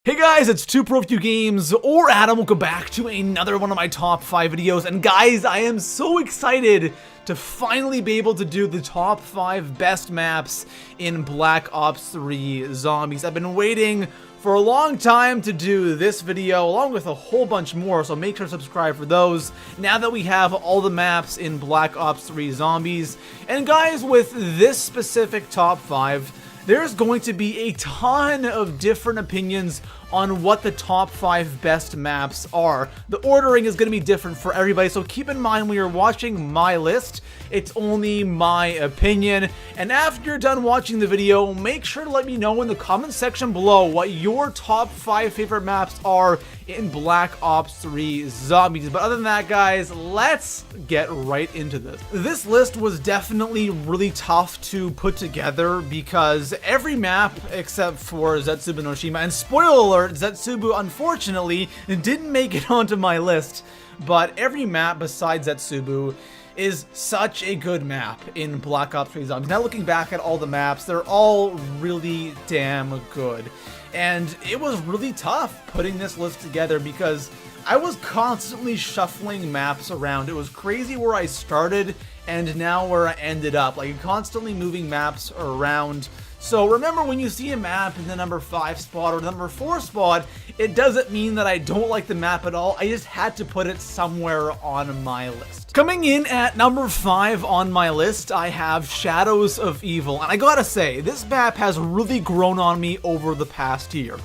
Hey guys, it's 2ProFewGames or Adam. Welcome back to another one of my top 5 videos. And guys, I am so excited to finally be able to do the top 5 best maps in Black Ops 3 Zombies. I've been waiting for a long time to do this video along with a whole bunch more, so make sure to subscribe for those now that we have all the maps in Black Ops 3 Zombies. And guys, with this specific top 5, there's going to be a ton of different opinions on what the top 5 best maps are. The ordering is going to be different for everybody, so keep in mind when you're watching my list, it's only my opinion. And after you're done watching the video, make sure to let me know in the comment section below what your top 5 favorite maps are in Black Ops 3 Zombies. But other than that, guys, let's get right into this. This list was definitely really tough to put together because every map except for Zetsubu no Shima, and spoiler alert, Zetsubu unfortunately didn't make it onto my list, but every map besides Zetsubu is such a good map in Black Ops 3 Zombies. Now looking back at all the maps, they're all really damn good. And it was really tough putting this list together because I was constantly shuffling maps around. It was crazy where I started and now where I ended up, like constantly moving maps around. So remember, when you see a map in the number 5 spot or the number 4 spot, it doesn't mean that I don't like the map at all. I just had to put it somewhere on my list. Coming in at number 5 on my list, I have Shadows of Evil. And I gotta say, this map has really grown on me over the past year.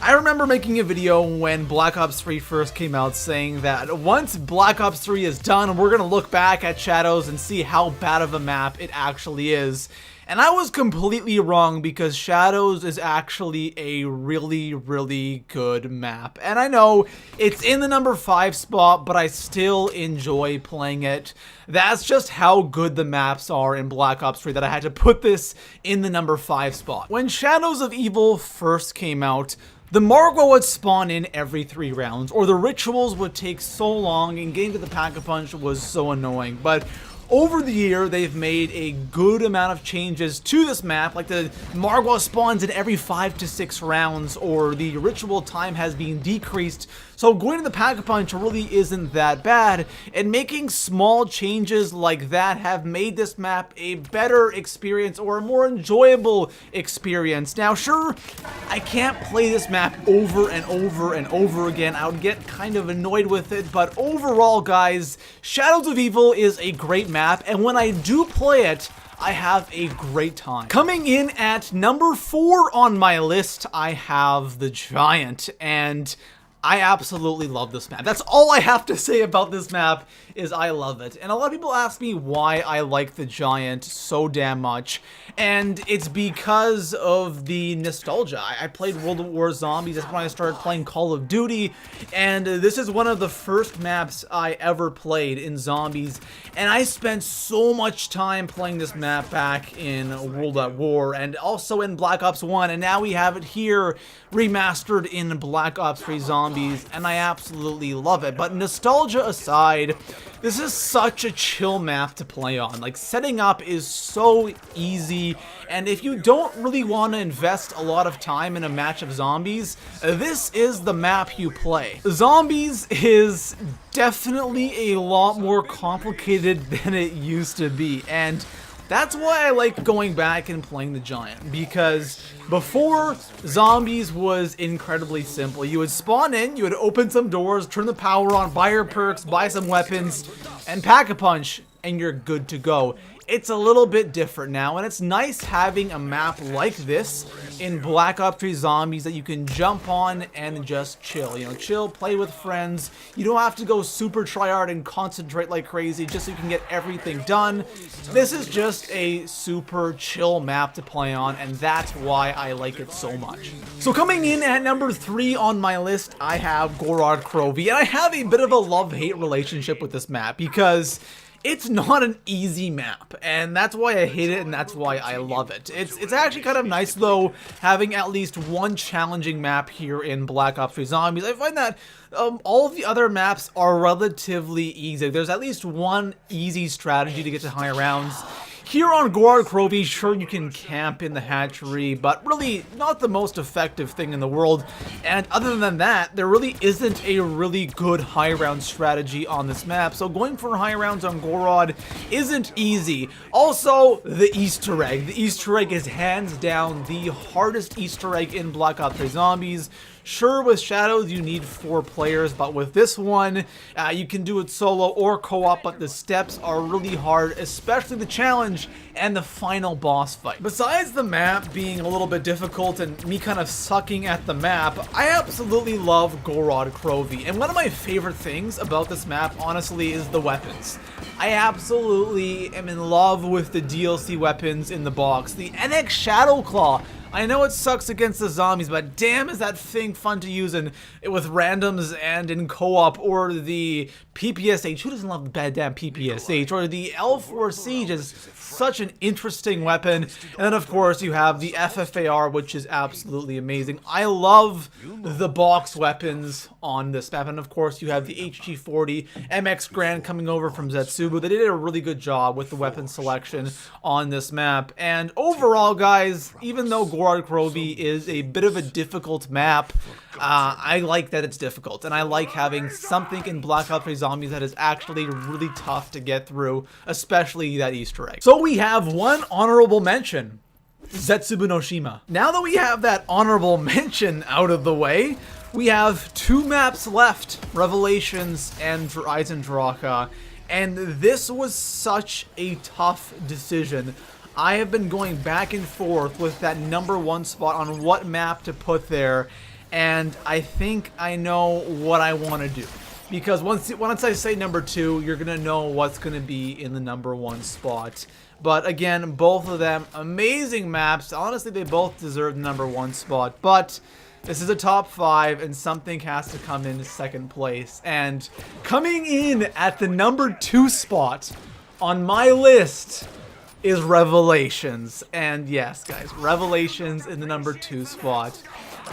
I remember making a video when Black Ops 3 first came out saying that once Black Ops 3 is done, we're gonna look back at Shadows and see how bad of a map it actually is. And I was completely wrong because Shadows is actually a really, really good map. And I know it's in the number 5 spot, but I still enjoy playing it. That's just how good the maps are in Black Ops 3 that I had to put this in the number 5 spot. When Shadows of Evil first came out, the Margwa would spawn in every 3 rounds, or the rituals would take so long, and getting to the Pack-a-Punch was so annoying. But over the year, they've made a good amount of changes to this map, like the Margwa spawns in every 5 to 6 rounds, or the ritual time has been decreased, so going to the Pack-a-Punch really isn't that bad, and making small changes like that have made this map a better experience, or a more enjoyable experience. Now sure, I can't play this map over and over and over again. I would get kind of annoyed with it, but overall, guys, Shadows of Evil is a great map, and when I do play it, I have a great time. Coming in at number 4 on my list, I have the Giant, and I absolutely love this map. That's all I have to say about this map, is I love it. And a lot of people ask me why I like the Giant so damn much, and it's because of the nostalgia. I played World War Zombies, that's when I started playing Call of Duty, and this is one of the first maps I ever played in Zombies, and I spent so much time playing this map back in World at War, and also in Black Ops 1, and now we have it here remastered in Black Ops 3 Zombies, and I absolutely love it. But nostalgia aside, this is such a chill map to play on. Like, setting up is so easy, and if you don't really want to invest a lot of time in a match of Zombies, this is the map you play. Zombies is definitely a lot more complicated than it used to be, and that's why I like going back and playing the Giant, because before, Zombies was incredibly simple. You would spawn in, you would open some doors, turn the power on, buy your perks, buy some weapons, and Pack-a-Punch, and you're good to go. It's a little bit different now, and it's nice having a map like this in Black Ops 3 Zombies that you can jump on and just chill. You know, chill, play with friends. You don't have to go super tryhard and concentrate like crazy just so you can get everything done. This is just a super chill map to play on, and that's why I like it so much. So coming in at number 3 on my list, I have Gorod Krovi, and I have a bit of a love-hate relationship with this map because it's not an easy map, and that's why I hate it, and that's why I love it. It's actually kind of nice, though, having at least one challenging map here in Black Ops 3 Zombies. I find that all of the other maps are relatively easy. There's at least one easy strategy to get to higher rounds. Here on Gorod Krovi, sure you can camp in the hatchery, but really not the most effective thing in the world. And other than that, there really isn't a really good high round strategy on this map. So going for high rounds on Gorod isn't easy. Also, the Easter egg. The Easter egg is hands down the hardest Easter egg in Black Ops 3 Zombies. Sure, with Shadows you need 4 players, but with this one, you can do it solo or co-op, but the steps are really hard, especially the challenge and the final boss fight. Besides the map being a little bit difficult and me kind of sucking at the map, I absolutely love Gorod Krovi, and one of my favorite things about this map, honestly, is the weapons. I absolutely am in love with the DLC weapons in the box. The NX Shadowclaw. I know it sucks against the zombies, but damn is that thing fun to use with randoms and in co-op, or the PPSH. Who doesn't love the bad damn PPSH? Or the L4 Siege is such an interesting weapon. And then of course you have the FFAR, which is absolutely amazing. I love the box weapons on this map. And of course you have the HG40, MX Grand coming over from Zetsubu. They did a really good job with the weapon selection on this map. And overall, guys, even though Gorod Krovi is a bit of a difficult map, I like that it's difficult, and I like having something in Black Ops 3 Zombies that is actually really tough to get through, especially that Easter egg. So we have one honorable mention, Zetsubu no Shima. Now that we have that honorable mention out of the way, we have 2 maps left, Revelations and Eisendrache, and this was such a tough decision. I have been going back and forth with that #1 spot on what map to put there, and I think I know what I want to do. Because once I say #2, you're going to know what's going to be in the #1 spot. But again, both of them amazing maps. Honestly, they both deserve the #1 spot, but this is a top 5, and something has to come in second place. And coming in at the #2 spot on my list is Revelations. And yes, guys, Revelations in the #2 spot.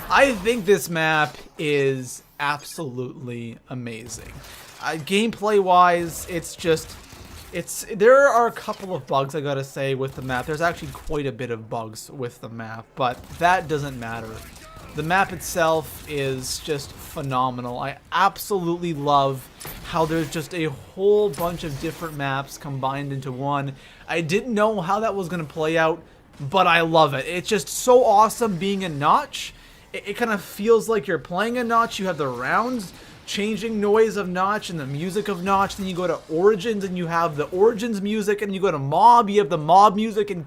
I think this map is absolutely amazing. Gameplay wise, there are a couple of bugs, I gotta say, with the map. There's actually quite a bit of bugs with the map, but that doesn't matter. The map itself is just phenomenal. I absolutely love how there's just a whole bunch of different maps combined into one. I didn't know how that was going to play out, but I love it. It's just so awesome being a Notch. It kind of feels like you're playing a Notch. You have the rounds changing noise of Notch and the music of Notch. Then you go to Origins and you have the Origins music, and you go to Mob, you have the Mob music, and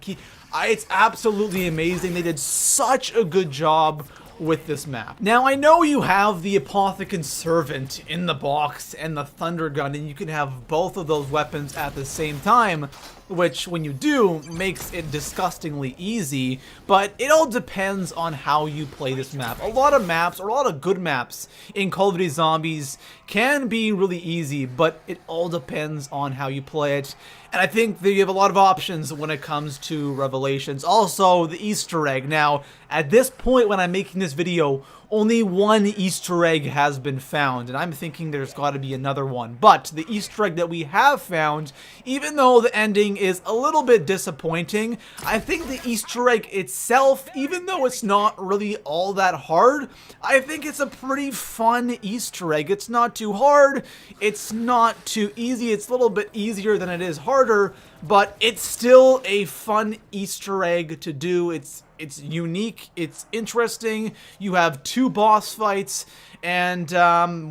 it's absolutely amazing. They did such a good job with this map. Now, I know you have the Apothicon Servant in the box and the Thunder Gun, and you can have both of those weapons at the same time, which, when you do, makes it disgustingly easy, but it all depends on how you play this map. A lot of maps, or a lot of good maps in Call of Duty Zombies can be really easy, but it all depends on how you play it. And I think that you have a lot of options when it comes to Revelations. Also, the Easter egg. Now, at this point when I'm making this video, only one Easter egg has been found, and I'm thinking there's got to be another one. But the Easter egg that we have found, even though the ending is a little bit disappointing, I think the Easter egg itself, even though it's not really all that hard, I think it's a pretty fun Easter egg. It's not too hard, it's not too easy, it's a little bit easier than it is harder, but it's still a fun Easter egg to do. It's unique, it's interesting. You have 2 boss fights, and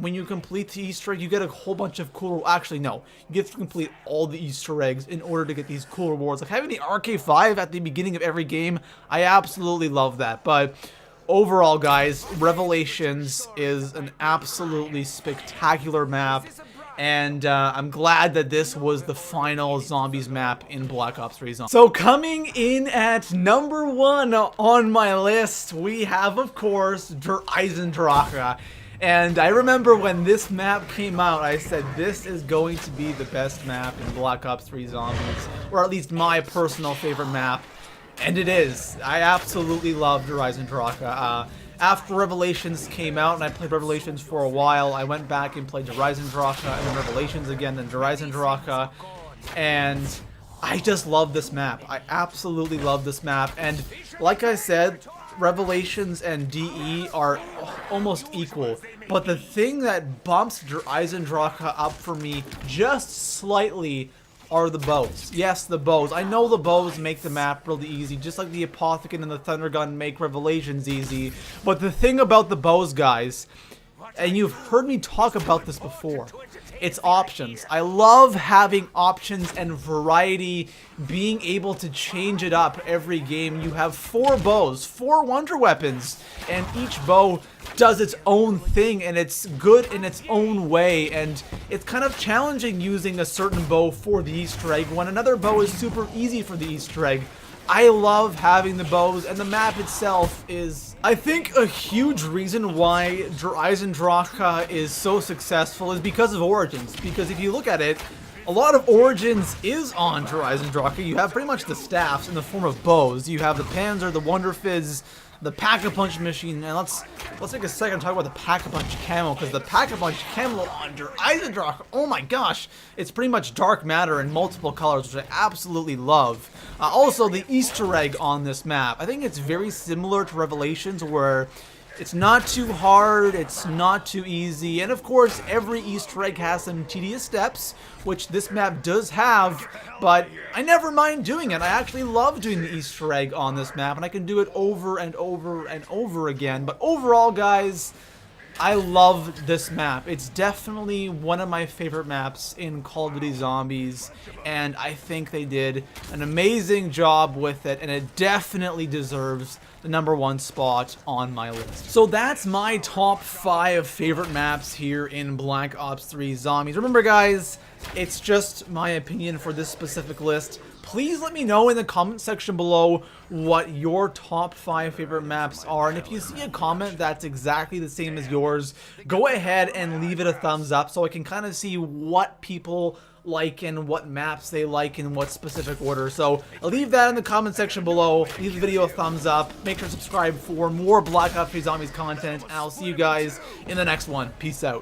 when you complete the Easter egg, you get a whole bunch of cool, actually no, you get to complete all the Easter eggs in order to get these cool rewards. Like having the RK5 at the beginning of every game, I absolutely love that. But overall, guys, Revelations is an absolutely spectacular map. And I'm glad that this was the final Zombies map in Black Ops 3 Zombies. So coming in at #1 on my list, we have, of course, Der Eisendrache. And I remember when this map came out, I said this is going to be the best map in Black Ops 3 Zombies. Or at least my personal favorite map. And it is. I absolutely love Der Eisendrache. After Revelations came out, and I played Revelations for a while, I went back and played Der Eisendrache, and then Revelations again, then Der Eisendrache, and I just love this map. I absolutely love this map. And like I said, Revelations and DE are almost equal. But the thing that bumps Eisendrache up for me just slightly are the bows. Yes, the bows. I know the bows make the map really easy, just like the Apothicon and the Thunder Gun make Revelations easy. But the thing about the bows, guys, and you've heard me talk about this before, it's options. I love having options and variety, being able to change it up every game. You have 4 bows, 4 wonder weapons, and each bow does its own thing, and it's good in its own way, and it's kind of challenging using a certain bow for the Easter egg when another bow is super easy for the Easter egg. I love having the bows, and the map itself is, I think, a huge reason why Eisendrache is so successful is because of Origins. Because if you look at it, a lot of Origins is on Eisendrache. You have pretty much the staffs in the form of bows. You have the Panzer, the Wonder Fizz, the Pack-a-Punch machine, and let's take a second to talk about the Pack-a-Punch camo, because the Pack-a-Punch camo under Eisendrache, oh my gosh, it's pretty much dark matter in multiple colors, which I absolutely love. Also, the Easter egg on this map, I think it's very similar to Revelations, where it's not too hard, it's not too easy, and of course, every Easter egg has some tedious steps, which this map does have, but I never mind doing it. I actually love doing the Easter egg on this map, and I can do it over and over and over again. But overall, guys, I love this map. It's definitely one of my favorite maps in Call of Duty Zombies, and I think they did an amazing job with it, and it definitely deserves the #1 spot on my list. So that's my top 5 favorite maps here in Black Ops 3 Zombies. Remember, guys, it's just my opinion for this specific list. Please let me know in the comment section below what your top 5 favorite maps are, and if you see a comment that's exactly the same as yours, go ahead and leave it a thumbs up so I can kind of see what people like and what maps they like in what specific order. So leave that in the comment section below, leave the video a thumbs up, make sure to subscribe for more Black Ops 3 Zombies content, and I'll see you guys in the next one. Peace out.